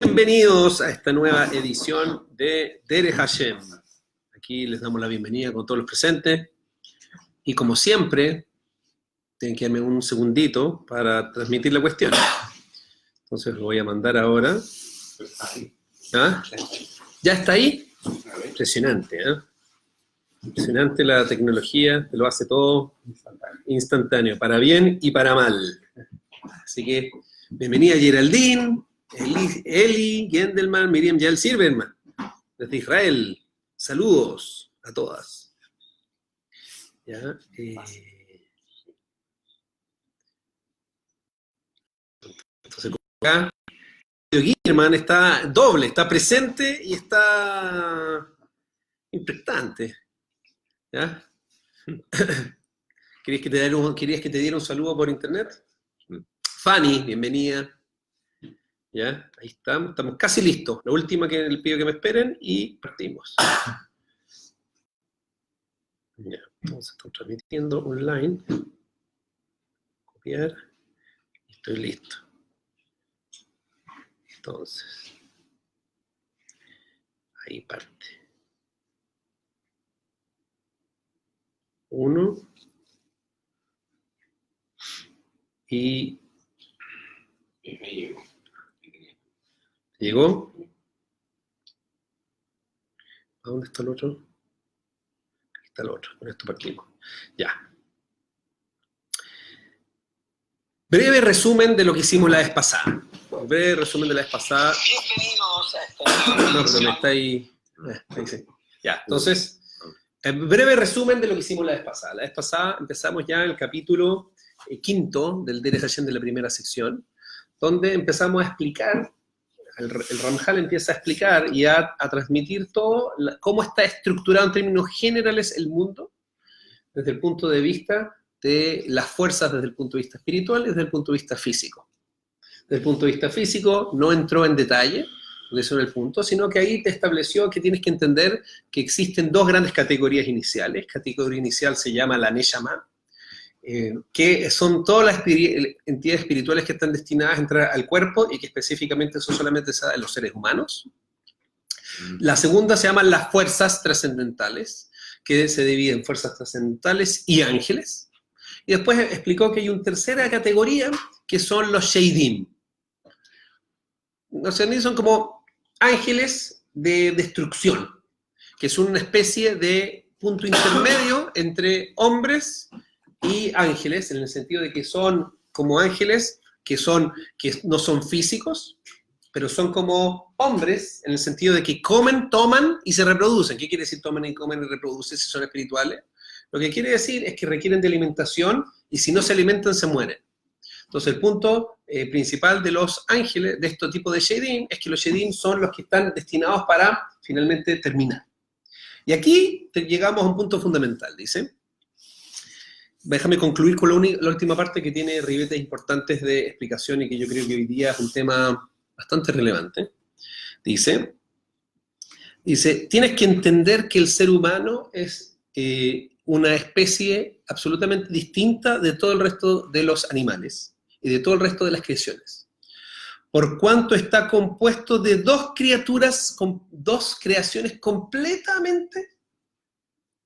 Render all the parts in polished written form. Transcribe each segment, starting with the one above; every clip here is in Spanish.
Bienvenidos a esta nueva edición de Derech Hashem. Aquí les damos la bienvenida con todos los presentes. Y como siempre, tienen que darme un segundito para transmitir la cuestión. Entonces lo voy a mandar ahora. ¿Ah? ¿Ya está ahí? Impresionante, ¿eh? Impresionante la tecnología, te lo hace todo instantáneo, para bien y para mal. Así que, bienvenida Geraldine, Eli, Gendelman, Miriam Yael Silverman, desde Israel. Saludos a todas. ¿Ya? Entonces, acá, Guillerman está doble, está presente y está impactante. ¿Ya? ¿Querías que te diera un saludo por internet? Fanny, bienvenida. ¿Ya? Ahí estamos casi listos. La última que les pido que me esperen y partimos. Ya, entonces estamos transmitiendo online. Copiar. Estoy listo. Entonces, ahí parte. 1 y ¿llegó? ¿A dónde está el otro? Aquí está el otro, con esto partimos. Ya. Breve resumen de lo que hicimos la vez pasada. Breve resumen de la vez pasada. Bienvenidos a esta... No, pero me está ahí... Ahí sí. Ya, entonces, breve resumen de lo que hicimos la vez pasada. La vez pasada empezamos ya el capítulo 5 del Derech Hashem de la primera sección, donde empezamos a explicar, el Ramjal empieza a explicar y a transmitir todo, cómo está estructurado en términos generales el mundo, desde el punto de vista de las fuerzas, desde el punto de vista espiritual y desde el punto de vista físico. Desde el punto de vista físico no entró en detalle, porque eso era el punto, sino que ahí te estableció que tienes que entender que existen dos grandes categorías iniciales. Categoría inicial se llama la Neshama, que son todas las entidades espirituales que están destinadas a entrar al cuerpo y que específicamente eso solamente se da en los seres humanos. La segunda se llaman las fuerzas trascendentales, que se dividen en fuerzas trascendentales y ángeles. Y después explicó que hay una tercera categoría, que son los Sheidim. Los Sheidim son como ángeles de destrucción, que son una especie de punto intermedio entre hombres y ángeles, en el sentido de que son como ángeles que no son físicos, pero son como hombres, en el sentido de que comen, toman y se reproducen. ¿Qué quiere decir toman y comen y reproducen si son espirituales? Lo que quiere decir es que requieren de alimentación y si no se alimentan se mueren. Entonces el punto principal de los ángeles, de este tipo de Sheidim, es que los Sheidim son los que están destinados para finalmente terminar. Y aquí llegamos a un punto fundamental, dice. Déjame concluir con la última parte que tiene ribetes importantes de explicación y que yo creo que hoy día es un tema bastante relevante. Dice, tienes que entender que el ser humano es una especie absolutamente distinta de todo el resto de los animales y de todo el resto de las creaciones. Por cuanto está compuesto de dos creaciones completamente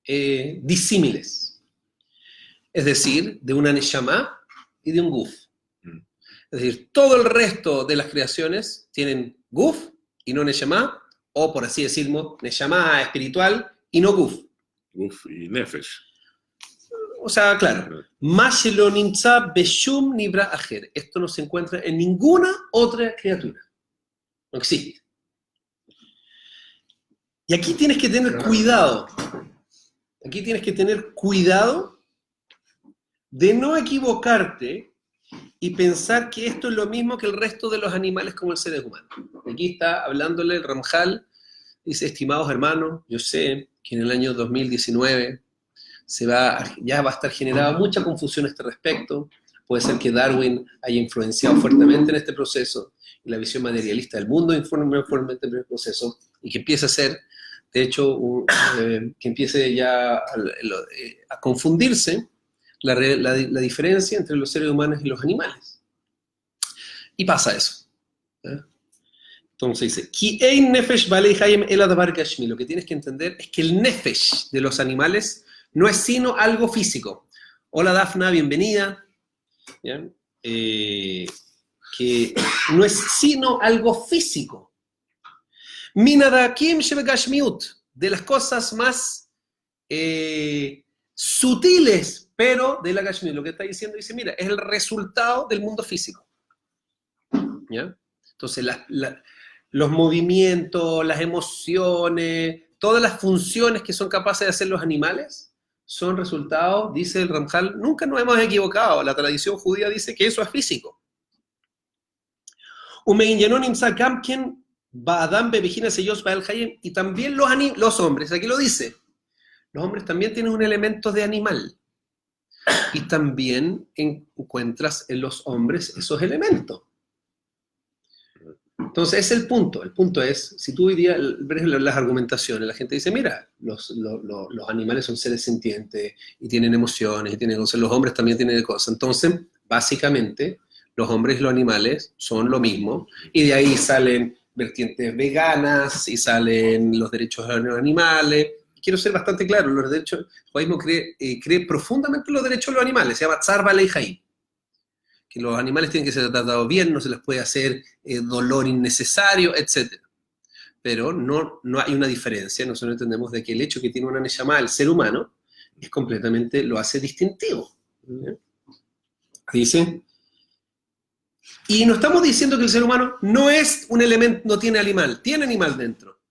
disímiles. Es decir, de una Neshama y de un Guf. Es decir, todo el resto de las creaciones tienen Guf y no Neshama, o por así decirlo, Neshama espiritual y no Guf. Guf y Nefesh. O sea, claro, Mashelo Nimtza Beshum Nibra Ajer. Esto no se encuentra en ninguna otra criatura. No existe. Y aquí tienes que tener cuidado. Aquí tienes que tener cuidado de no equivocarte y pensar que esto es lo mismo que el resto de los animales como el seres humanos. Aquí está hablándole el Ramjal, dice, estimados hermanos, yo sé que en el año 2019 ya va a estar generada mucha confusión a este respecto. Puede ser que Darwin haya influenciado fuertemente en este proceso y la visión materialista del mundo influye fuertemente en el proceso y que empiece a ser, de hecho, que empiece ya a confundirse la diferencia entre los seres humanos y los animales. Y pasa eso. ¿Eh? Entonces dice, Ki ein nefesh balei hayim el advar gashmi. Lo que tienes que entender es que el nefesh de los animales no es sino algo físico. Hola Dafna, bienvenida. ¿Bien? Que no es sino algo físico. Minadakim shebegashmiut, de las cosas más sutiles, pero de la gashmiut. Lo que está diciendo, dice, mira, es el resultado del mundo físico. ¿Ya? Entonces, los movimientos, las emociones, todas las funciones que son capaces de hacer los animales, son resultados, dice el Ramjal, nunca nos hemos equivocado. La tradición judía dice que eso es físico. Y también los hombres, aquí lo dice, los hombres también tienen un elemento de animal. Y también encuentras en los hombres esos elementos. Entonces, ese es el punto. El punto es, si tú hoy día ves las argumentaciones, la gente dice, mira, los animales son seres sintientes y tienen emociones, y tienen cosas, los hombres también tienen cosas. Entonces, básicamente, los hombres y los animales son lo mismo, y de ahí salen vertientes veganas, y salen los derechos de los animales. Quiero ser bastante claro, los derechos, el judaísmo cree profundamente en los derechos de los animales, se llama Tzar Balei Hayim. Que los animales tienen que ser tratados bien, no se les puede hacer dolor innecesario, etc. Pero no hay una diferencia, nosotros entendemos de que el hecho que tiene una neshama el ser humano es completamente, lo hace distintivo. Dice, y no estamos diciendo que el ser humano no es un elemento, no tiene animal, tiene animal dentro.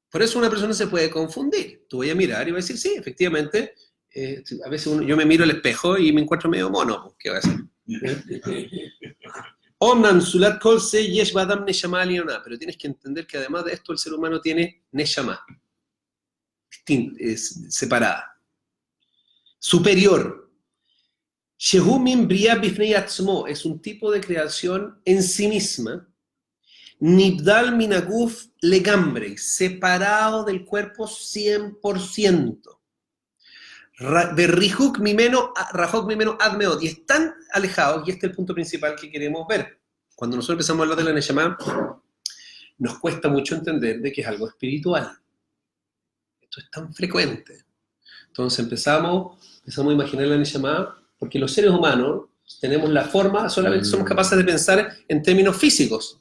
Por eso una persona se puede confundir. Tú vas a mirar y vas a decir, sí, efectivamente, a veces yo me miro al espejo y me encuentro medio mono, ¿qué va a hacer? Pero tienes que entender que además de esto el ser humano tiene neshama, separada, superior. Es un tipo de creación en sí misma, nibdal minaguf legambre, separado del cuerpo 100%. Berrihuk mimeno, rajok mimeno admeot, y están alejados, y este es el punto principal que queremos ver. Cuando nosotros empezamos a hablar de la Neshama, nos cuesta mucho entender de que es algo espiritual. Esto es tan frecuente. Entonces empezamos a imaginar la Neshama, porque los seres humanos tenemos la forma, solamente somos capaces de pensar en términos físicos.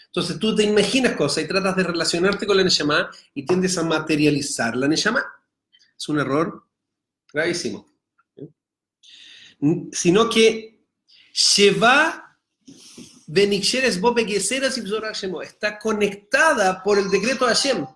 Entonces tú te imaginas cosas y tratas de relacionarte con la Neshama y tiendes a materializar la Neshama. Es un error gravísimo. Sino que Sheva Beniksheres Bobe Geseras y está conectada por el decreto de Hashem.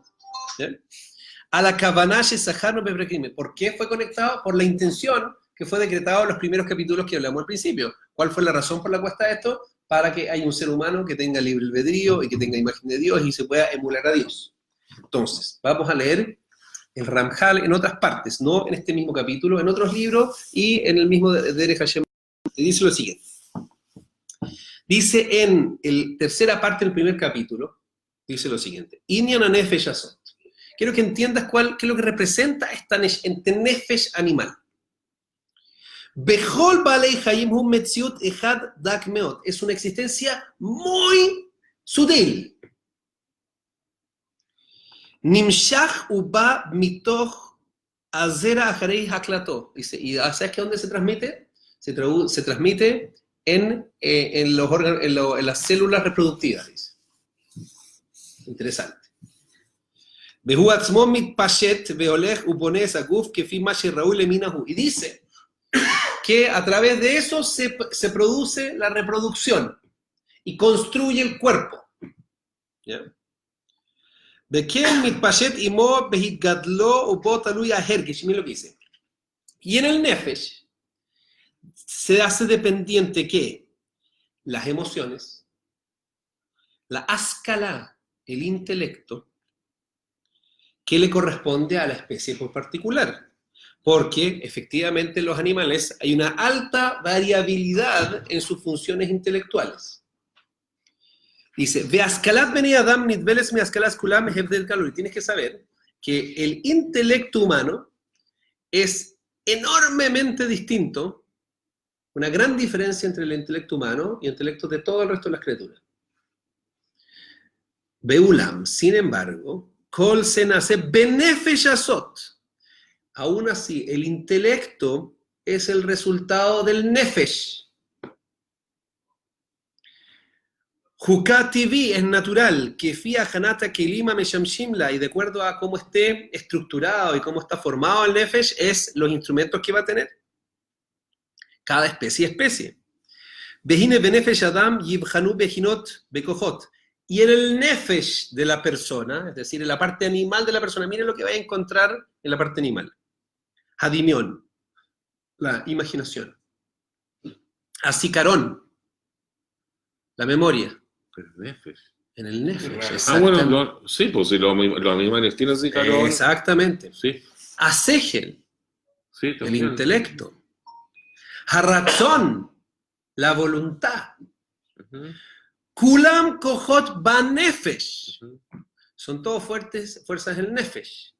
A la Kavanash Sahar Bebrechime. ¿Por qué fue conectado? Por la intención que fue decretado en los primeros capítulos que hablamos al principio. ¿Cuál fue la razón por la cual está esto? Para que haya un ser humano que tenga libre albedrío y que tenga imagen de Dios y se pueda emular a Dios. Entonces, vamos a leer el Ramjal en otras partes, no en este mismo capítulo, en otros libros y en el mismo Derech Hashem. Y dice lo siguiente. Dice en la tercera parte del primer capítulo, dice lo siguiente. Inyan anefesh asot. Quiero que entiendas qué es lo que representa esta nefesh animal. Bechol balei hayim hu metziut echad dak meot. Es una existencia muy sutil. Nimshach uba mitoch azera acharei haklato. Dice, ¿y sabes que dónde se transmite? Se transmite en los órganos, en las células reproductivas. Dice. Interesante. Behu atzmo mitpashet veolech upones aguf kefi ma sheraú leminahu. Y dice que a través de eso se produce la reproducción y construye el cuerpo. ¿Ya? Y en el Nefesh se hace dependiente que las emociones, la Ascalá, el intelecto, que le corresponde a la especie por particular. Porque efectivamente en los animales hay una alta variabilidad en sus funciones intelectuales. Dice, tienes que saber que el intelecto humano es enormemente distinto, una gran diferencia entre el intelecto humano y el intelecto de todo el resto de las criaturas. Beulam, sin embargo, Kol se nace benefesh asot. Aún así, el intelecto es el resultado del nefesh. Juká TV es natural, que fia hanata kelima meshamshimla, y de acuerdo a cómo esté estructurado y cómo está formado el nefesh, es los instrumentos que va a tener. Cada especie. Behine benefesh adam yibhanu behinot bekohot. Y en el nefesh de la persona, es decir, en la parte animal de la persona, miren lo que va a encontrar en la parte animal. Hadimión, la imaginación. Asicarón, la memoria. El nefesh. En el nefesh, Bueno, sí, pues si los animales tienen zicarón. Exactamente. Sí. Asegel, Sí, el también. intelecto. Haratzón, la voluntad. Ujú, Kulam kohot ba nefesh. ujú. Son todos fuerzas del nefesh.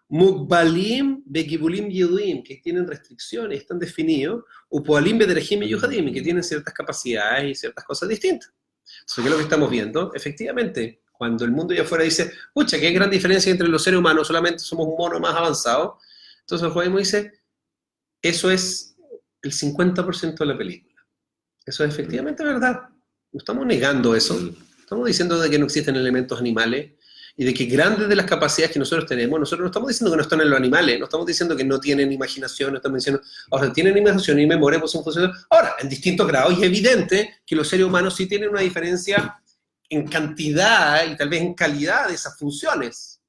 Mukbalim begibulim yeduim, que tienen restricciones, están definidos. Upoalim bederejim y yuhadim, que tienen ciertas capacidades y ciertas cosas distintas. Entonces, ¿qué es lo que estamos viendo? Efectivamente, cuando el mundo allá afuera dice, pucha, qué gran diferencia entre los seres humanos, solamente somos un mono más avanzado. Entonces el judaísmo dice, eso es el 50% de la película. Eso es efectivamente verdad. No estamos negando eso. Estamos diciendo de que no existen elementos animales y de que grandes de las capacidades que nosotros tenemos, nosotros no estamos diciendo que no están en los animales, no estamos diciendo que no tienen imaginación, no estamos diciendo, ahora tienen imaginación y memoria, pues son funciones. Ahora, en distintos grados, y es evidente que los seres humanos sí tienen una diferencia en cantidad y tal vez en calidad de esas funciones.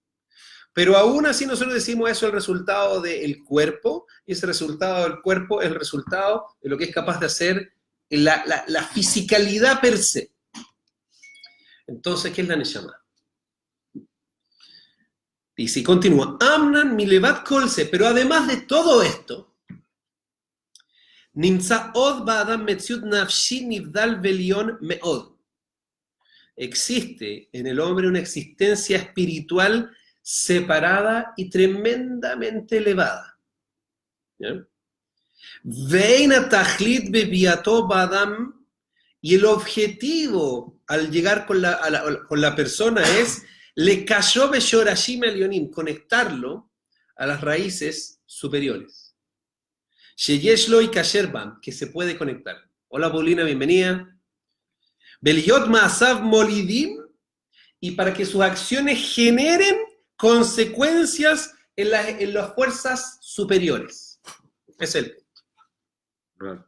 Pero aún así nosotros decimos eso es el resultado del cuerpo, y ese resultado del cuerpo es el resultado de lo que es capaz de hacer la fisicalidad per se. Entonces, ¿qué es la neshama? Y si continúa, Amnan milevat kolse, pero además de todo esto, Nimtza od ba'adam metziut nafshi nivdal velion meod. Existe en el hombre una existencia espiritual separada y tremendamente elevada. Veina tachlit bebiato ba'adam, y el objetivo al llegar con la persona es le cayó Beshorashim Elionim, conectarlo a las raíces superiores. Sheyeshlo y Kasherbam, que se puede conectar. Hola Paulina, bienvenida. Beliot Maasav Molidim, y para que sus acciones generen consecuencias en las fuerzas superiores. Es el Claro.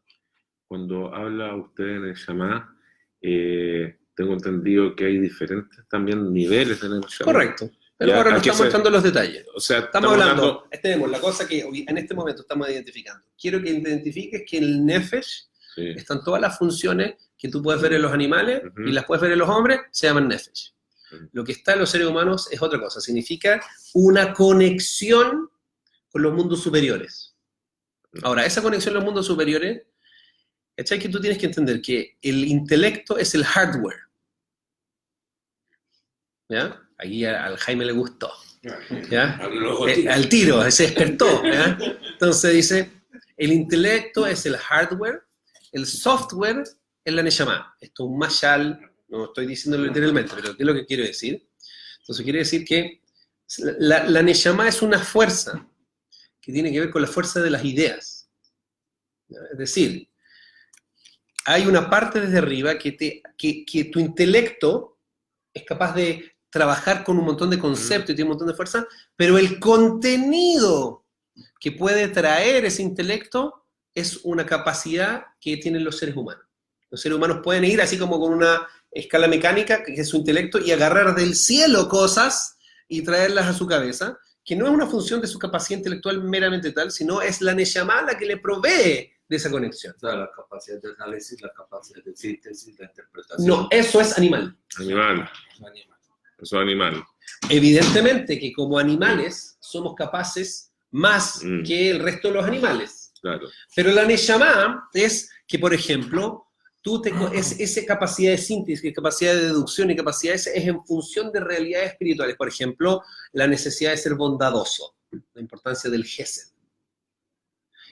Cuando habla usted en el Shama, tengo entendido que hay diferentes también niveles en el Shama. correcto. Pero Ya, ahora nos aquí estamos entrando los detalles. O sea, Estamos hablando, tenemos la cosa que en este momento estamos identificando. Quiero que identifiques que en el Nefesh Sí. están todas las funciones que tú puedes ver en los animales Ujú. y las puedes ver en los hombres, se llaman Nefesh. Ujú. Lo que está en los seres humanos es otra cosa, significa una conexión con los mundos superiores. Ahora, esa conexión con los mundos superiores, ¿cachai? Que tú tienes que entender que el intelecto es el hardware. ¿Ya? Aquí al Jaime le gustó. ¿Ya? Al tiro, se despertó. ¿Ya? Entonces dice, el intelecto es el hardware, el software es la neshama. Esto es un mashal, no estoy diciéndolo literalmente, pero ¿qué es lo que quiero decir? Entonces quiere decir que la neshama es una fuerza que tiene que ver con la fuerza de las ideas. ¿Ya? Es decir, hay una parte desde arriba que tu intelecto es capaz de trabajar con un montón de conceptos y tiene un montón de fuerza, pero el contenido que puede traer ese intelecto es una capacidad que tienen los seres humanos. Los seres humanos pueden ir así como con una escala mecánica, que es su intelecto, y agarrar del cielo cosas y traerlas a su cabeza, que no es una función de su capacidad intelectual meramente tal, sino es la neshama la que le provee de esa conexión. O sea, la capacidad de análisis, la capacidad de síntesis, la interpretación. No, eso es animal. Animal. Es un animal. Eso es animal. Evidentemente que como animales somos capaces más que el resto de los animales. Claro. Pero la neshama es que, por ejemplo, esa capacidad de síntesis, capacidad de deducción y capacidad es en función de realidades espirituales. Por ejemplo, la necesidad de ser bondadoso, la importancia del gesed.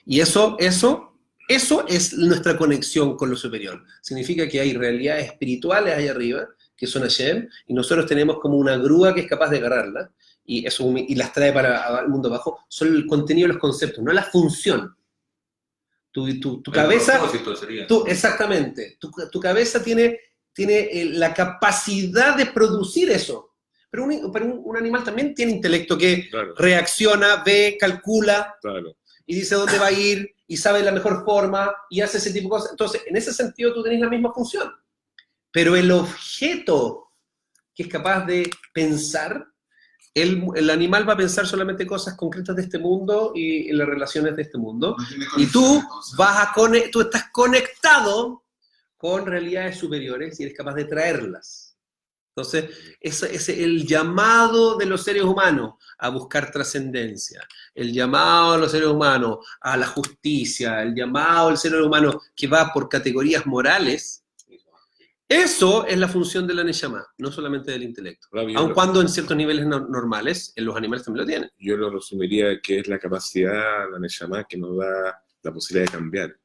Y eso es nuestra conexión con lo superior. Significa que hay realidades espirituales ahí arriba que son Hashem, y nosotros tenemos como una grúa que es capaz de agarrarla, y las trae para el mundo abajo, son el contenido de los conceptos, no la función. Tu cabeza... Exactamente. Tu cabeza tiene la capacidad de producir eso. Pero un animal también tiene intelecto que Claro. reacciona, ve, calcula, Claro. y dice dónde va a ir, y sabe la mejor forma, y hace ese tipo de cosas. Entonces, en ese sentido, tú tenés la misma función. Pero el objeto que es capaz de pensar, el animal va a pensar solamente cosas concretas de este mundo y en las relaciones de este mundo. Y tú tú estás conectado con realidades superiores y eres capaz de traerlas. Entonces, ese es el llamado de los seres humanos a buscar trascendencia, el llamado de los seres humanos a la justicia, el llamado del ser humano que va por categorías morales. Eso es la función de la Neshama, no solamente del intelecto. Aun cuando en ciertos niveles normales, en los animales también lo tienen. Yo lo resumiría que es la capacidad, la Neshama, que nos da la posibilidad de cambiar.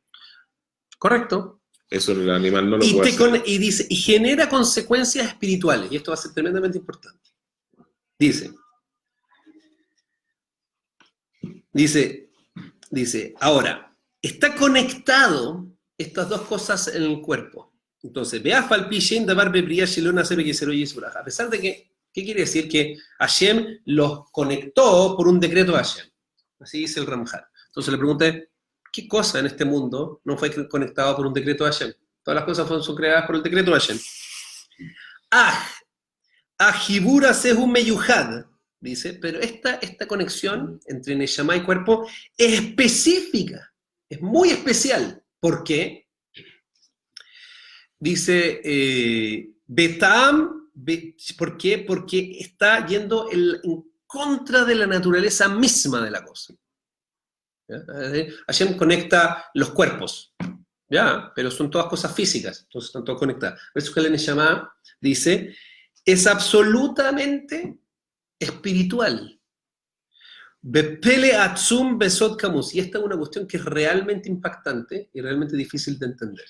Correcto. Eso el animal no lo puede hacer. Y genera consecuencias espirituales, y esto va a ser tremendamente importante. Dice, ahora, está conectado estas dos cosas en el cuerpo. Entonces, a pesar de que, ¿qué quiere decir? Que Hashem los conectó por un decreto de Hashem. Así dice el Ramjal. Entonces le pregunté, ¿qué cosa en este mundo no fue conectada por un decreto de Hashem? Todas las cosas son creadas por el decreto de Hashem. Ajibura sehu meyuhad, dice, pero esta conexión entre Neshama y cuerpo es específica, es muy especial. ¿Por qué? Dice, Betam, ¿por qué? Porque está yendo en contra de la naturaleza misma de la cosa. ¿Ya? Hashem conecta los cuerpos, ¿ya? Pero son todas cosas físicas, entonces están todas conectadas. Por eso que el Neshama dice, es absolutamente espiritual. Bepele atzum besot kamus. Y esta es una cuestión que es realmente impactante y realmente difícil de entender.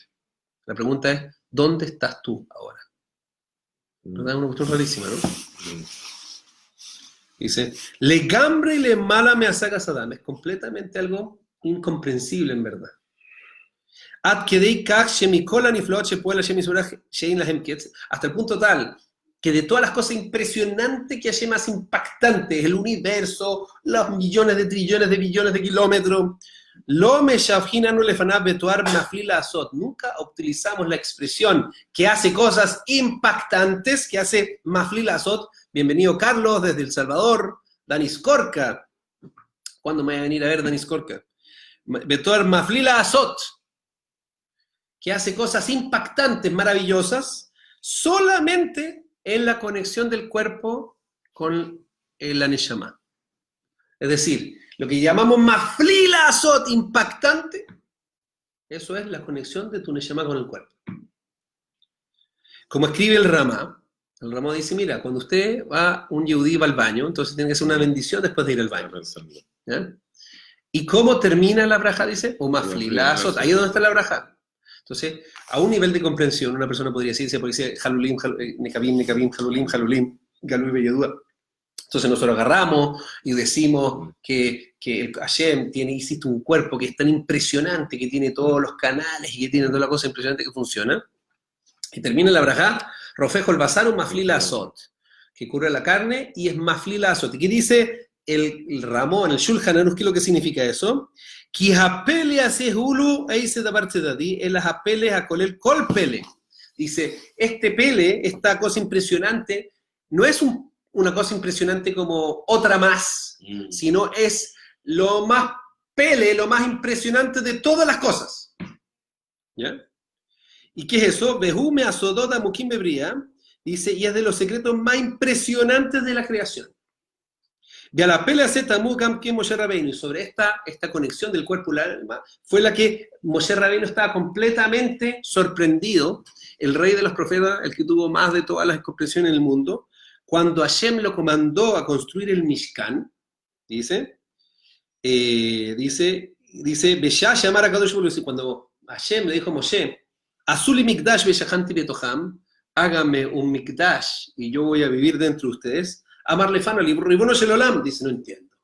La pregunta es, ¿dónde estás tú ahora? ¿Verdad? Es una cuestión rarísima, ¿no? Dice, le gambre y le mala me asaga Sadam. Es completamente algo incomprensible en verdad. Hasta el punto tal que de todas las cosas impresionantes que hay más impactantes, el universo, los millones de trillones de billones de kilómetros, nunca utilizamos la expresión que hace cosas impactantes, que hace Maflil Azot. Bienvenido Carlos desde El Salvador, Danis Corca. ¿Cuándo me va a venir a ver Danis Corca? Betuar Maflil Azot, que hace cosas impactantes, maravillosas, solamente en la conexión del cuerpo con la Neshama. Es decir, lo que llamamos Maflil Azot impactante, eso es la conexión de tu Neshama con el cuerpo. Como escribe el Ramá dice, mira, cuando un yehudí va al baño, entonces tiene que ser una bendición después de ir al baño. ¿Ya? ¿Y cómo termina la braja? Dice, o Maflil Azot, ahí es donde está la braja. Entonces, a un nivel de comprensión, una persona podría decirse, porque dice Halulim, Nekabim, Nekabim, Halulim, Halulim, Galui Beyedúa. Entonces nosotros agarramos y decimos que el Hashem hiciste un cuerpo que es tan impresionante, que tiene todos los canales y que tiene toda la cosa impresionante que funciona. Y termina la brajá, Rofejo el Basar, Maflil Azot, que cura la carne y es Maflil Azot. ¿Y qué dice el Ramón, el Shulchan Aruch? ¿Qué es lo que significa eso? Dice, este pele, esta cosa impresionante, no es una cosa impresionante como otra más, sino es lo más pele, lo más impresionante de todas las cosas. ¿Ya? ¿Y qué es eso? Behume asodota mukim bebría, dice, y es de los secretos más impresionantes de la creación. De la pelea Z que Moshe Rabbeinu, sobre esta conexión del cuerpo y el alma, fue la que Moshe Rabbeinu estaba completamente sorprendido, el rey de los profetas, el que tuvo más de todas las comprensiones en el mundo, cuando Hashem lo comandó a construir el Mishkan, cuando Hashem le dijo a Moshe, Azuli Mikdash Beshahanti Betoham, hágame un mikdash y yo voy a vivir dentro de ustedes, Amar lefano ribono shel olam, dice, no entiendo.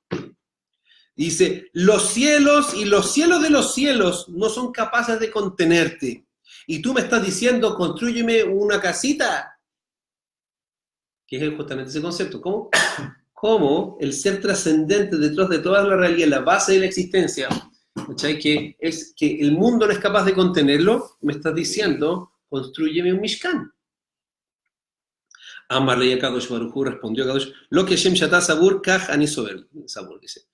Dice, los cielos y los cielos de los cielos no son capaces de contenerte. Y tú me estás diciendo, constrúyeme una casita. Que es justamente ese concepto. ¿Cómo el ser trascendente detrás de toda la realidad, la base de la existencia, ¿cachai? Que es que el mundo no es capaz de contenerlo, me estás diciendo, constrúyeme un Mishkan. Amarle a Kadosh Baruj Hu, respondió a Kadosh, lo que Shem Shatá Sabur, Kaj Ani Sober. Sabur dice,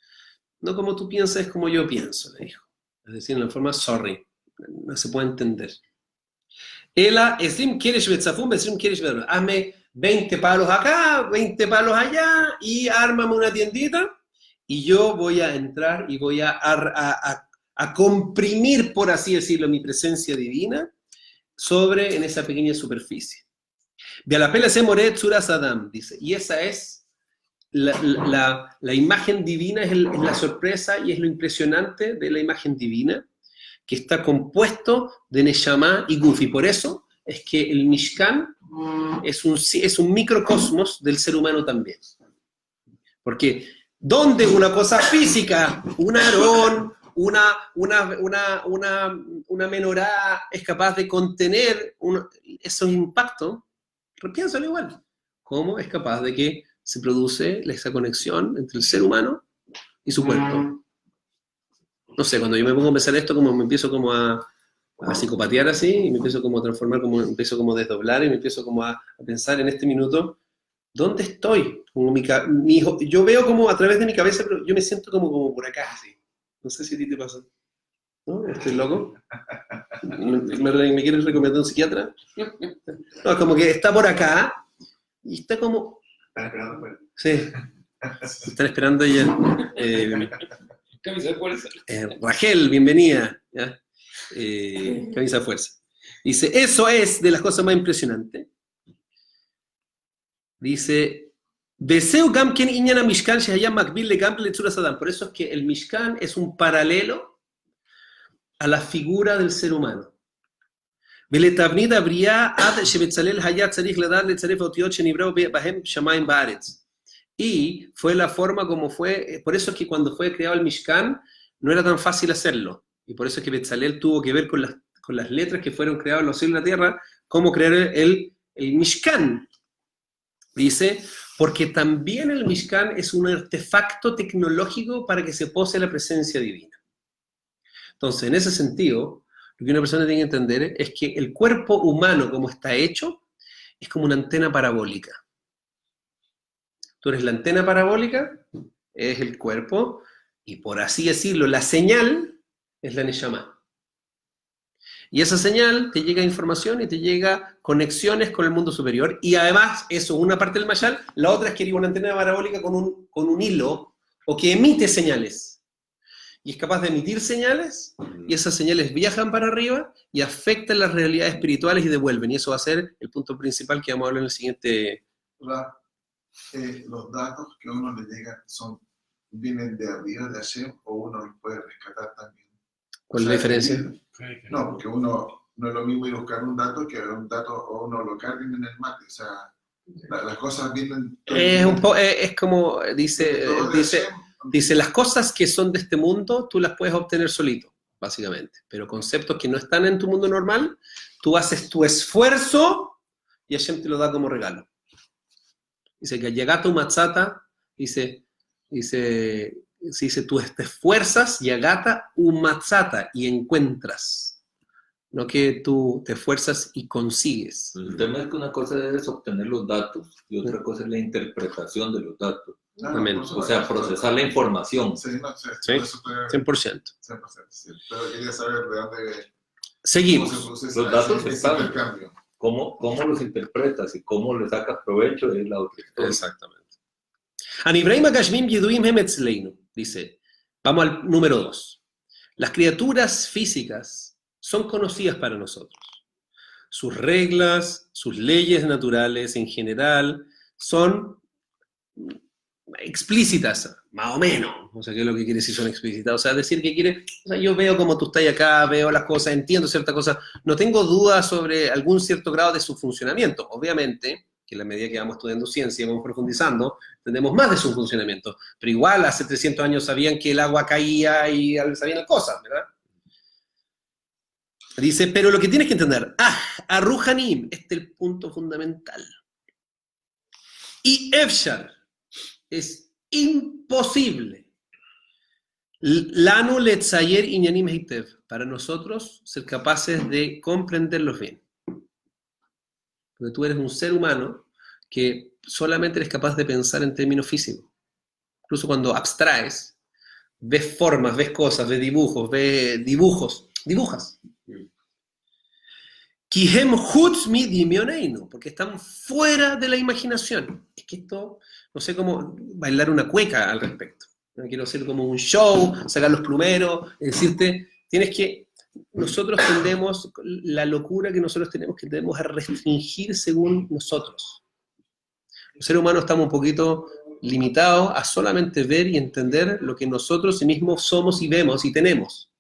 no como tú piensas, es como yo pienso, le dijo. Es decir, en la forma sorry, no se puede entender. Ela, Eslim Keresh Betzafum, Eslim Keresh Betzafum. Hazme 20 palos acá, 20 palos allá, y ármame una tiendita, y yo voy a entrar y voy a comprimir, por así decirlo, mi presencia divina en esa pequeña superficie. De la pela se moret suras Adam, dice, y esa es la imagen divina, es la sorpresa y es lo impresionante de la imagen divina, que está compuesto de Neshama y Gufi. Por eso es que el Mishkan es un microcosmos del ser humano también. Porque donde una cosa física, un Aarón, una menorá es capaz de contener esos impactos, piénsalo igual. ¿Cómo es capaz de que se produce esa conexión entre el ser humano y su cuerpo? No sé, cuando yo me pongo a pensar esto, como me empiezo como a psicopatear así, y me empiezo como a transformar, como empiezo como a desdoblar, y me empiezo como a pensar en este minuto, ¿dónde estoy? Como yo veo como a través de mi cabeza, pero yo me siento como por acá, así. No sé si a ti te pasa. ¿No? ¿Estoy loco? ¿Me quieres recomendar un psiquiatra? No, es como que está por acá, y está como... Están esperando afuera. Sí. Están esperando ella. Camisa de fuerza. Rachel, bienvenida. ¿Ya? Camisa de fuerza. Dice, eso es de las cosas más impresionantes. Dice, Deseo gam ken inyana Mishkan shehayam makbil legam letzuras Adam. Por eso es que el Mishkan es un paralelo a la figura del ser humano. ולתבנית הבריאה עד שבצלאל היה צריך לדעת לצרף האותיות שנבראו בהם שמיים בארץ. Y fue la forma como fue, por eso es que cuando fue creado el Mishkan no era tan fácil hacerlo. Y por eso es que Betzalel tuvo que ver con las letras que fueron creadas en los cielos y la tierra, cómo crear el Mishkan. Dice, porque también el Mishkan es un artefacto tecnológico para que se pose la presencia divina. Entonces, en ese sentido, lo que una persona tiene que entender es que el cuerpo humano, como está hecho, es como una antena parabólica. Tú eres la antena parabólica, es el cuerpo, y por así decirlo, la señal es la Neshama. Y esa señal te llega información y te llega conexiones con el mundo superior, y además, eso, una parte del mashal, la otra es que hay una antena parabólica con un hilo, o que emite señales. Y es capaz de emitir señales, y esas señales viajan para arriba y afectan las realidades espirituales y devuelven. Y eso va a ser el punto principal que vamos a hablar en el siguiente... Los datos que a uno le llegan vienen de arriba de Hashem, o uno los puede rescatar también. ¿Cuál es la diferencia? No, porque uno no es lo mismo ir a buscar un dato que un dato o uno lo carguen en el mate. O sea, las cosas vienen... Es como dice, las cosas que son de este mundo, tú las puedes obtener solito, básicamente. Pero conceptos que no están en tu mundo normal, tú haces tu esfuerzo y Hashem te lo da como regalo. Dice que Yagata Umatzata, dice, tú te esfuerzas, Yagata Umatzata, y encuentras. No que tú te esfuerzas y consigues. El tema es que una cosa es obtener los datos y otra cosa es la interpretación de los datos. Amén. O sea, procesar la información. Sí, no sé. Sí, 100%. Sí. Pero quería saber de dónde... Seguimos. Los datos ese están. intercambio. ¿Cómo los interpretas y cómo le sacas provecho es la otra historia. Exactamente. Anibraim Agashmim Yiduim Hemetzleinu, dice, vamos al número 2. Las criaturas físicas son conocidas para nosotros. Sus reglas, sus leyes naturales en general son explícitas, más o menos. O sea, ¿qué es lo que quiere decir son explícitas? O sea, decir que quiere, o sea, yo veo como tú estás acá, veo las cosas, entiendo ciertas cosas, no tengo dudas sobre algún cierto grado de su funcionamiento. Obviamente, que en la medida que vamos estudiando ciencia y vamos profundizando, entendemos más de su funcionamiento. Pero igual, hace 300 años sabían que el agua caía y sabían las cosas, ¿verdad? Dice, pero lo que tienes que entender, Arruhanim, este es el punto fundamental. Y Efshar, es imposible. Lanu letzayer inyanim heitev, para nosotros ser capaces de comprenderlos bien. Porque tú eres un ser humano que solamente eres capaz de pensar en términos físicos. Incluso cuando abstraes, ves formas, ves cosas, ves dibujos, dibujas. Kihem hutz mi dimioneinu, porque están fuera de la imaginación. Es que esto, no sé cómo bailar una cueca al respecto. No quiero hacer como un show, sacar los plumeros, decirte, nosotros tendemos, la locura que nosotros tenemos a restringir según nosotros. Los seres humanos estamos un poquito limitados a solamente ver y entender lo que nosotros mismos somos y vemos y tenemos.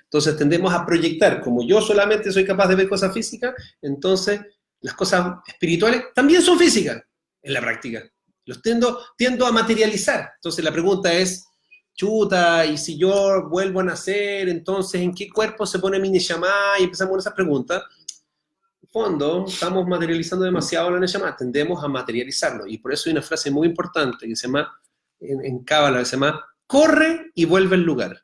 Entonces tendemos a proyectar, como yo solamente soy capaz de ver cosas físicas, entonces las cosas espirituales también son físicas en la práctica. Los tiendo a materializar. Entonces la pregunta es, chuta, y si yo vuelvo a nacer, entonces ¿en qué cuerpo se pone mi Neshama? Y empezamos con esas preguntas. En el fondo, estamos materializando demasiado la Neshama, tendemos a materializarlo. Y por eso hay una frase muy importante que se llama, en Cábala, que se llama, corre y vuelve al lugar.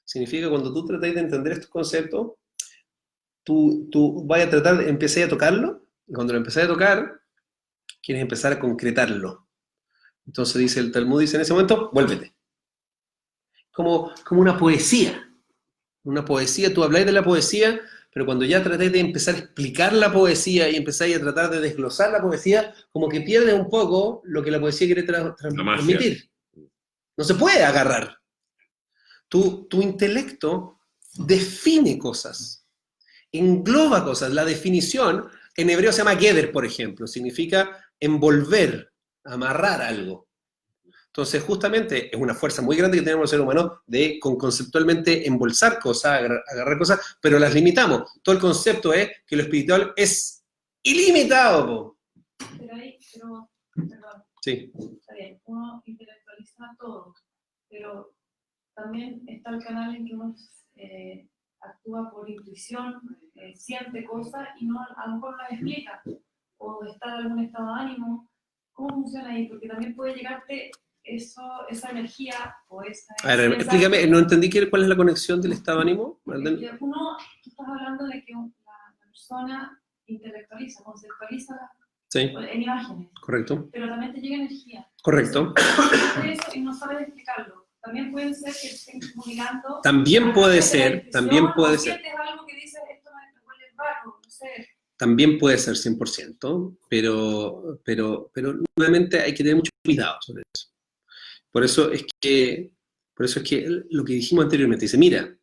Significa que cuando tú tratáis de entender estos conceptos, tú vas a tratar de empezar a tocarlo, y cuando lo empezás a tocar, quieres empezar a concretarlo. Entonces dice el Talmud, dice en ese momento, vuélvete. Como una poesía. Una poesía, tú habláis de la poesía, pero cuando ya tratáis de empezar a explicar la poesía y empezáis a tratar de desglosar la poesía, como que pierdes un poco lo que la poesía quiere transmitir. No se puede agarrar. Tu intelecto define cosas, engloba cosas. La definición, en hebreo se llama geder, por ejemplo, significa envolver, amarrar algo. Entonces, justamente, es una fuerza muy grande que tenemos los seres humanos de conceptualmente embolsar cosas, agarrar cosas, pero las limitamos. Todo el concepto es que lo espiritual es ilimitado, po. Perdón. Sí. Está bien, uno intelectualiza todo, pero también está el canal en que uno actúa por intuición, siente cosas y no, a lo mejor no las explica, o está en algún estado de ánimo. ¿Cómo funciona ahí? Porque también puede llegarte esa energía o esa... A ver, explícame, no entendí cuál es la conexión del estado de ánimo. Tú estás hablando de que la persona intelectualiza, conceptualiza Sí. En imágenes. Correcto. Pero también te llega energía. Correcto. Eso y no sabes explicarlo. También puede ser que estén comunicando. También puede ser. Sientes algo que dices, esto me huele raro, no sé. También puede ser 100%, pero nuevamente hay que tener mucho cuidado sobre eso. Por eso es que lo que dijimos anteriormente, dice, mira,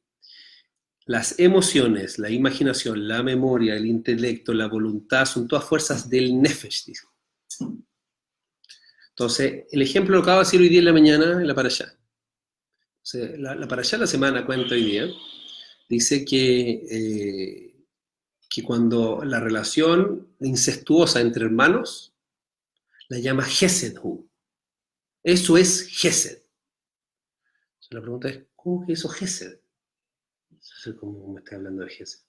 las emociones, la imaginación, la memoria, el intelecto, la voluntad, son todas fuerzas del nefesh, dice. Entonces, el ejemplo lo acabo de decir hoy día en la mañana en la parashá. O sea, la parashá de la semana cuenta hoy día, dice que cuando la relación incestuosa entre hermanos, la llama Gesed Hu. Eso es Gesed. Entonces, la pregunta es, ¿cómo que eso es Gesed? No sé cómo me está hablando de Gesed.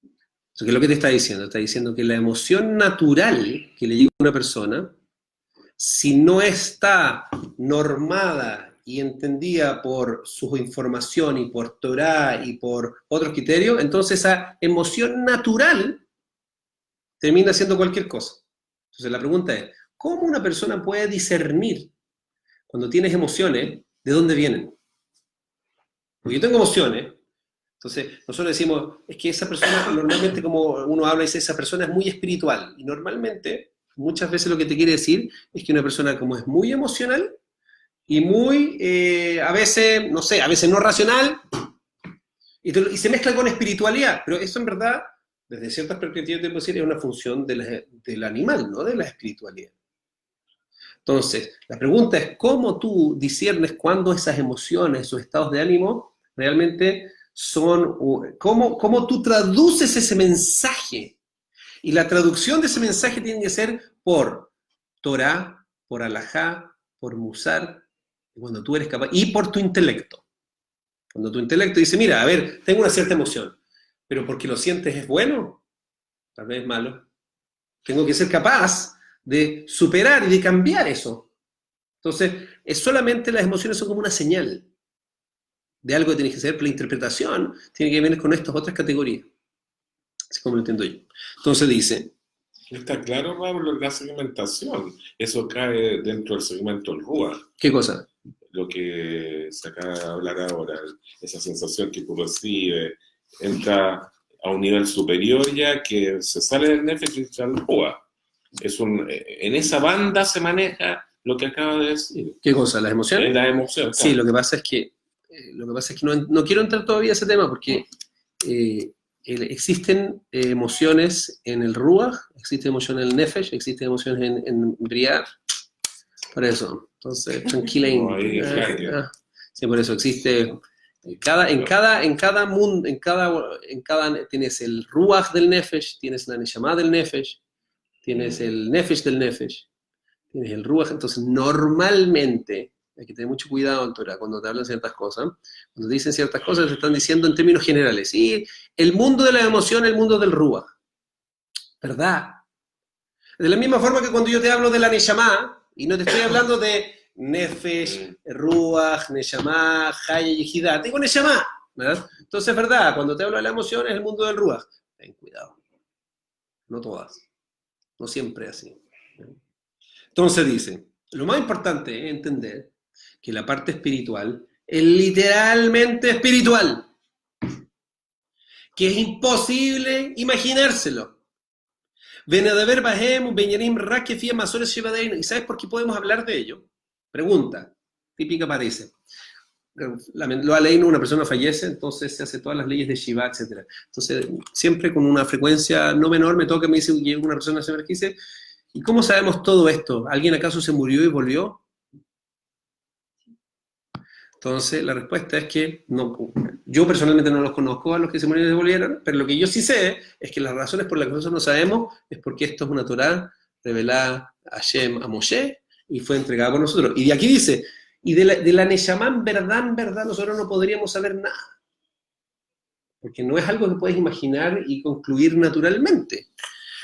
¿Qué es lo que te está diciendo? Está diciendo que la emoción natural que le llega a una persona, si no está normada y entendida por su información y por Torah y por otros criterios, entonces esa emoción natural termina siendo cualquier cosa. Entonces la pregunta es, ¿cómo una persona puede discernir cuando tienes emociones de dónde vienen? Porque yo tengo emociones, entonces nosotros decimos, es que esa persona normalmente, como uno habla, dice, esa persona es muy espiritual, y normalmente, muchas veces lo que te quiere decir es que una persona como es muy emocional, y muy, a veces, no sé, a veces no racional, y se mezcla con espiritualidad, pero eso en verdad, desde ciertas perspectivas te puedo decir, es una función del animal, no de la espiritualidad. Entonces, la pregunta es cómo tú disiernes cuándo esas emociones, esos estados de ánimo, realmente son, cómo tú traduces ese mensaje. Y la traducción de ese mensaje tiene que ser por Torah, por Alajá, por Musar, cuando tú eres capaz, y por tu intelecto. Cuando tu intelecto dice, mira, a ver, tengo una cierta emoción, pero porque lo sientes es bueno, tal vez es malo. Tengo que ser capaz de superar y de cambiar eso. Entonces, es solamente las emociones son como una señal de algo que tienes que hacer, pero la interpretación tiene que ver con estas otras categorías. Así como lo entiendo yo. Entonces dice... Está claro, Pablo, la segmentación. Eso cae dentro del segmento del Ruach. ¿Qué cosa? Lo que se acaba de hablar ahora, esa sensación que tú recibes, entra a un nivel superior ya que se sale del Nefesh y entra al Ruach. En esa banda se maneja lo que acaba de decir. ¿Qué cosa? ¿Las emociones? La emoción. Sí, lo que pasa es que no quiero entrar todavía a ese tema porque existen emociones en el Ruach, existe emoción en el Nefesh, existe emociones en Briar. Por eso, entonces, tranquila. Sí, por eso existe. En cada mundo, tienes el Ruach del Nefesh, tienes la Neshama del Nefesh, tienes el Nefesh del Nefesh, tienes el Ruach. Entonces, normalmente, hay que tener mucho cuidado en Torah cuando te hablan ciertas cosas. Cuando te dicen ciertas cosas, te están diciendo en términos generales. Sí, el mundo de la emoción, el mundo del Ruach. ¿Verdad? De la misma forma que cuando yo te hablo de la Neshama, y no te estoy hablando de Nefesh, Ruach, Neshama, Haya y Yehidá. Tengo Neshama, ¿verdad? Entonces, es verdad, cuando te hablo de la emoción es el mundo del Ruach. Ten cuidado. No todas. No siempre así. Entonces dice, lo más importante es entender que la parte espiritual es literalmente espiritual. Que es imposible imaginárselo. ¿Y sabes por qué podemos hablar de ello? Pregunta, típica parece. Lo aleino, una persona fallece, entonces se hace todas las leyes de Shiva, etc. Entonces, siempre con una frecuencia no menor, me toca, me dice, una persona se me dice, ¿y cómo sabemos todo esto? ¿Alguien acaso se murió y volvió? Entonces, la respuesta es que no, yo personalmente no los conozco a los que se murieron y volvieron, pero lo que yo sí sé es que las razones por las que nosotros no sabemos es porque esto es una Torá revelada a Hashem, a Moshe, y fue entregada por nosotros. Y de aquí dice, y de la Neshama en verdad, nosotros no podríamos saber nada. Porque no es algo que puedes imaginar y concluir naturalmente.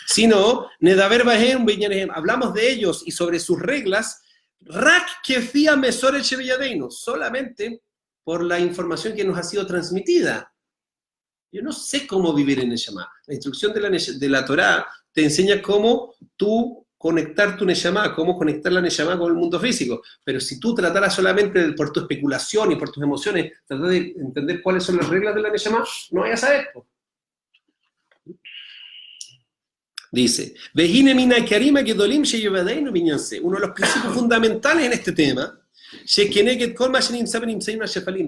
Sino, Nedaber Bahem, hablamos de ellos y sobre sus reglas, Rak Kefia Mesore Shebeyadeinu, solamente por la información que nos ha sido transmitida. Yo no sé cómo vivir en Neshama. La instrucción de la Torá te enseña cómo tú conectar tu Neshama, cómo conectar la Neshama con el mundo físico. Pero si tú trataras solamente por tu especulación y por tus emociones, tratar de entender cuáles son las reglas de la Neshama, no vayas a saber. Dice, uno de los principios fundamentales en este tema,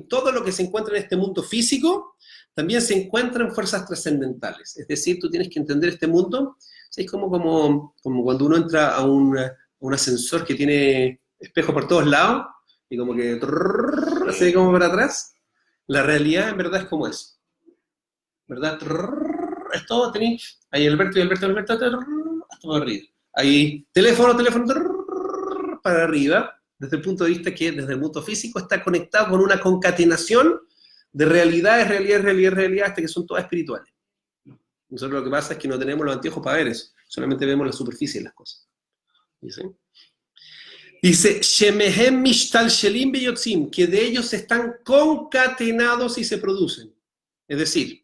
todo lo que se encuentra en este mundo físico, también se encuentra en fuerzas trascendentales. Es decir, tú tienes que entender este mundo, es como cuando uno entra a un ascensor que tiene espejos por todos lados, y como que se ve como para atrás. La realidad en verdad es como eso. ¿Verdad? Es todo, tenéis ahí Alberto, hasta para arriba. Ahí teléfono, para arriba, desde el punto de vista que desde el mundo físico está conectado con una concatenación de realidades, hasta que son todas espirituales. Nosotros lo que pasa es que no tenemos los anteojos para ver eso, solamente vemos la superficie de las cosas. Dice, Shemehem Mishtal Shelim Beyotzim, que de ellos están concatenados y se producen. Es decir,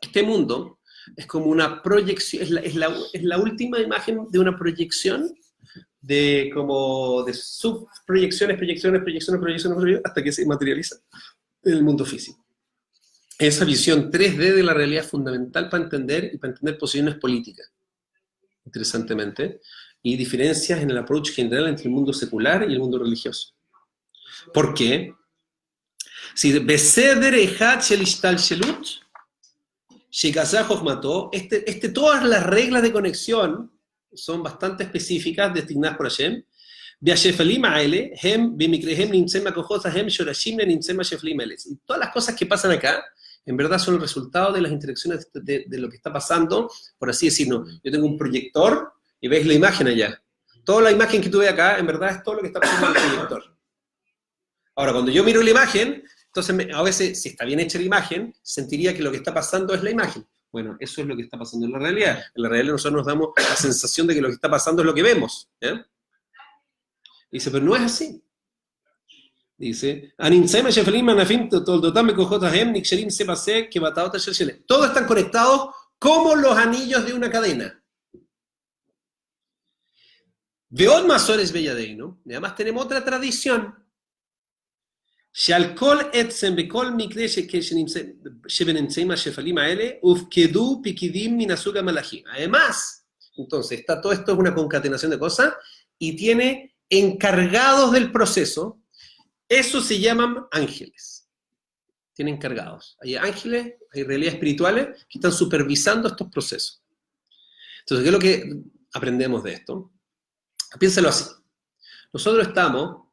este mundo es como una proyección, es la última imagen de una proyección de subproyecciones, hasta que se materializa en el mundo físico. Esa visión 3D de la realidad es fundamental para entender posiciones políticas, interesantemente, y diferencias en el approach general entre el mundo secular y el mundo religioso. ¿Por qué? Si Beseder Echad Shel Ishtalshelut, Shekazah Jochmato, todas las reglas de conexión son bastante específicas, designadas por Hashem. והשפלים האלה הם במקריהם נמצאים הכוחות ההם שורשים לנמצאים השפלים האלה. Y todas las cosas que pasan acá, en verdad son el resultado de las interacciones de lo que está pasando, por así decirlo. Yo tengo un proyector y veis la imagen allá. Toda la imagen que tú ves acá, en verdad es todo lo que está pasando en el proyector. Ahora, cuando yo miro la imagen, entonces a veces, si está bien hecha la imagen, sentiría que lo que está pasando es la imagen. Bueno, eso es lo que está pasando en la realidad. En la realidad nosotros nos damos la sensación de que lo que está pasando es lo que vemos. Dice, pero no es así. Dice, todos están conectados como los anillos de una cadena. Veod Masores Belladeino, y además tenemos otra tradición. Además, entonces, todo esto es una concatenación de cosas y tiene encargados del proceso. Eso se llaman ángeles. Tienen encargados. Hay ángeles, hay realidades espirituales que están supervisando estos procesos. Entonces, ¿qué es lo que aprendemos de esto? Piénsalo así. Nosotros estamos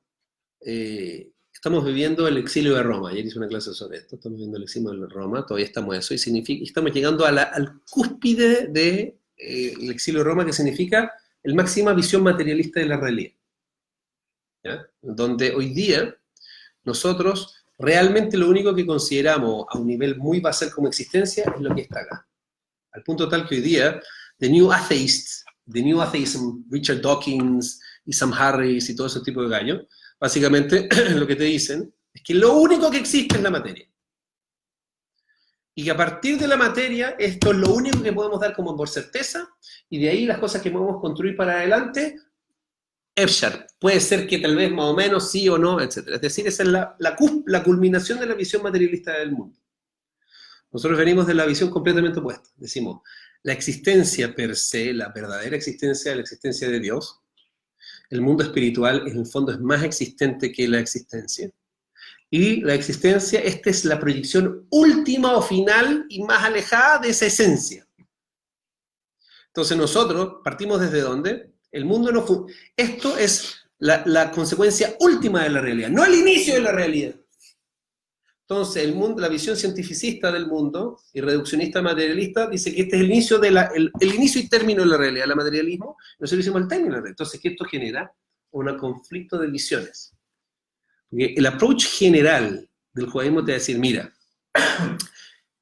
viviendo el exilio de Roma. Ayer hice una clase sobre esto. Estamos viviendo el exilio de Roma. Todavía estamos en eso. Y estamos llegando al cúspide del exilio de Roma, que significa la máxima visión materialista de la realidad. ¿Ya? Donde hoy día nosotros realmente lo único que consideramos a un nivel muy basal como existencia es lo que está acá. Al punto tal que hoy día, The New Atheism, Richard Dawkins y Sam Harris y todo ese tipo de gallos, básicamente lo que te dicen es que lo único que existe es la materia. Y que a partir de la materia, esto es lo único que podemos dar como por certeza, y de ahí las cosas que podemos construir para adelante, Efshar, puede ser que tal vez más o menos sí o no, etc. Es decir, esa es la culminación de la visión materialista del mundo. Nosotros venimos de la visión completamente opuesta. Decimos, la existencia per se, la verdadera existencia, la existencia de Dios, el mundo espiritual en el fondo es más existente que la existencia. Y la existencia, esta es la proyección última o final y más alejada de esa esencia. Entonces nosotros partimos desde ¿dónde? El mundo no fue. Esto es la consecuencia última de la realidad, no el inicio de la realidad. Entonces, el mundo, la visión cientificista del mundo y reduccionista materialista dice que este es el inicio, el inicio y término de la realidad, el materialismo. Nosotros hicimos el término de la realidad. Entonces, que esto genera un conflicto de visiones. Porque el approach general del judaísmo te va a decir, mira,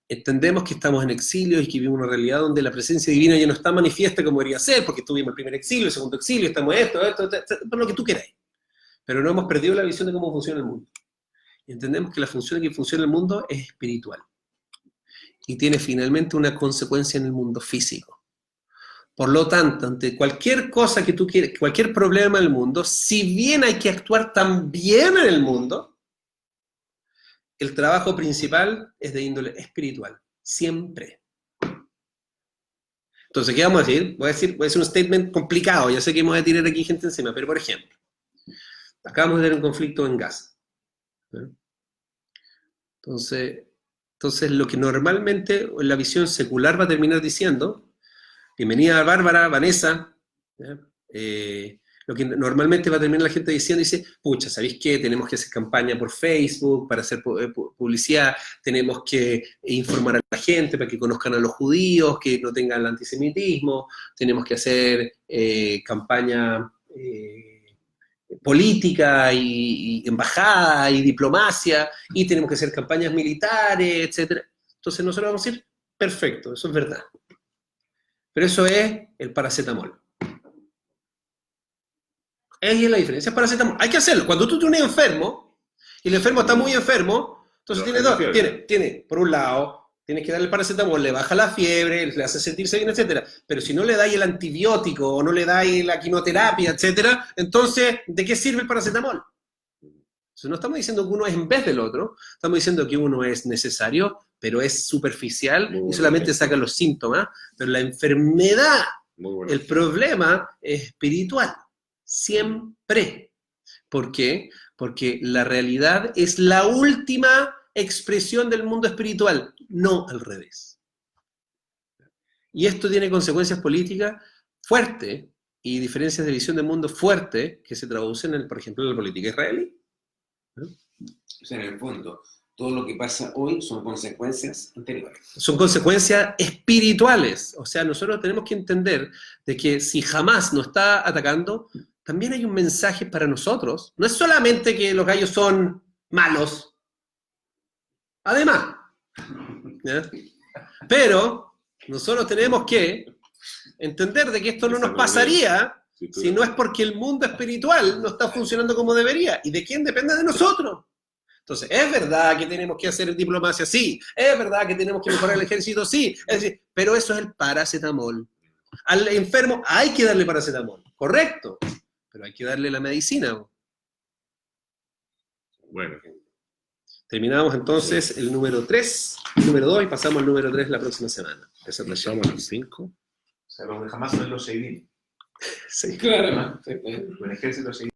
entendemos que estamos en exilio y que vivimos una realidad donde la presencia divina ya no está manifiesta como debería ser, porque tuvimos el primer exilio, el segundo exilio, estamos esto, por lo que tú queráis. Pero no hemos perdido la visión de cómo funciona el mundo. Y entendemos que la función en que funciona el mundo es espiritual. Y tiene finalmente una consecuencia en el mundo físico. Por lo tanto, ante cualquier cosa que tú quieras, cualquier problema en el mundo, si bien hay que actuar también en el mundo, el trabajo principal es de índole espiritual, siempre. Entonces, ¿qué vamos a decir? Voy a decir un statement complicado, ya sé que vamos a tirar aquí gente encima, pero por ejemplo, acabamos de tener un conflicto en Gaza. Entonces, lo que normalmente en la visión secular va a terminar diciendo, bienvenida Bárbara, Vanessa, lo que normalmente va a terminar la gente diciendo, dice, pucha, ¿sabéis qué? Tenemos que hacer campaña por Facebook para hacer publicidad, tenemos que informar a la gente para que conozcan a los judíos, que no tengan el antisemitismo, tenemos que hacer campaña política y embajada y diplomacia, y tenemos que hacer campañas militares, etc. Entonces nosotros vamos a decir, perfecto, eso es verdad. Pero eso es el paracetamol. Ahí es la diferencia, es paracetamol. Hay que hacerlo. Cuando tú tienes un enfermo, y el enfermo está muy enfermo, entonces tiene dos. Tiene, por un lado, tienes que darle el paracetamol, le baja la fiebre, le hace sentirse bien, etc. Pero si no le dais el antibiótico, o no le dais la quimioterapia, etc., entonces, ¿de qué sirve el paracetamol? Entonces, no estamos diciendo que uno es en vez del otro, estamos diciendo que uno es necesario, pero es superficial y solamente saca los síntomas. Pero la enfermedad, el problema es espiritual. Siempre. ¿Por qué? Porque la realidad es la última expresión del mundo espiritual, no al revés. Y esto tiene consecuencias políticas fuerte y diferencias de visión de mundo fuerte que se traducen, por ejemplo, en la política israelí. O sea, en el fondo, todo lo que pasa hoy son consecuencias anteriores. Son consecuencias espirituales. O sea, nosotros tenemos que entender de que si Hamás nos está atacando, también hay un mensaje para nosotros. No es solamente que los gallos son malos. Además. ¿Ya? Pero nosotros tenemos que entender de que esto no nos pasaría si no es porque el mundo espiritual no está funcionando como debería. ¿Y de quién depende? De nosotros. Entonces, ¿es verdad que tenemos que hacer diplomacia? Sí. ¿Es verdad que tenemos que mejorar el ejército? Sí. Es decir, pero eso es el paracetamol. Al enfermo hay que darle paracetamol. Correcto. Pero hay que darle la medicina. Bueno, Terminamos entonces el número 3, el número 2 y pasamos al número 3 la próxima semana. pasamos a los 5. O sea, los de Hamas son los Sheidim. Sí. Claro. Un ejército Sheidim.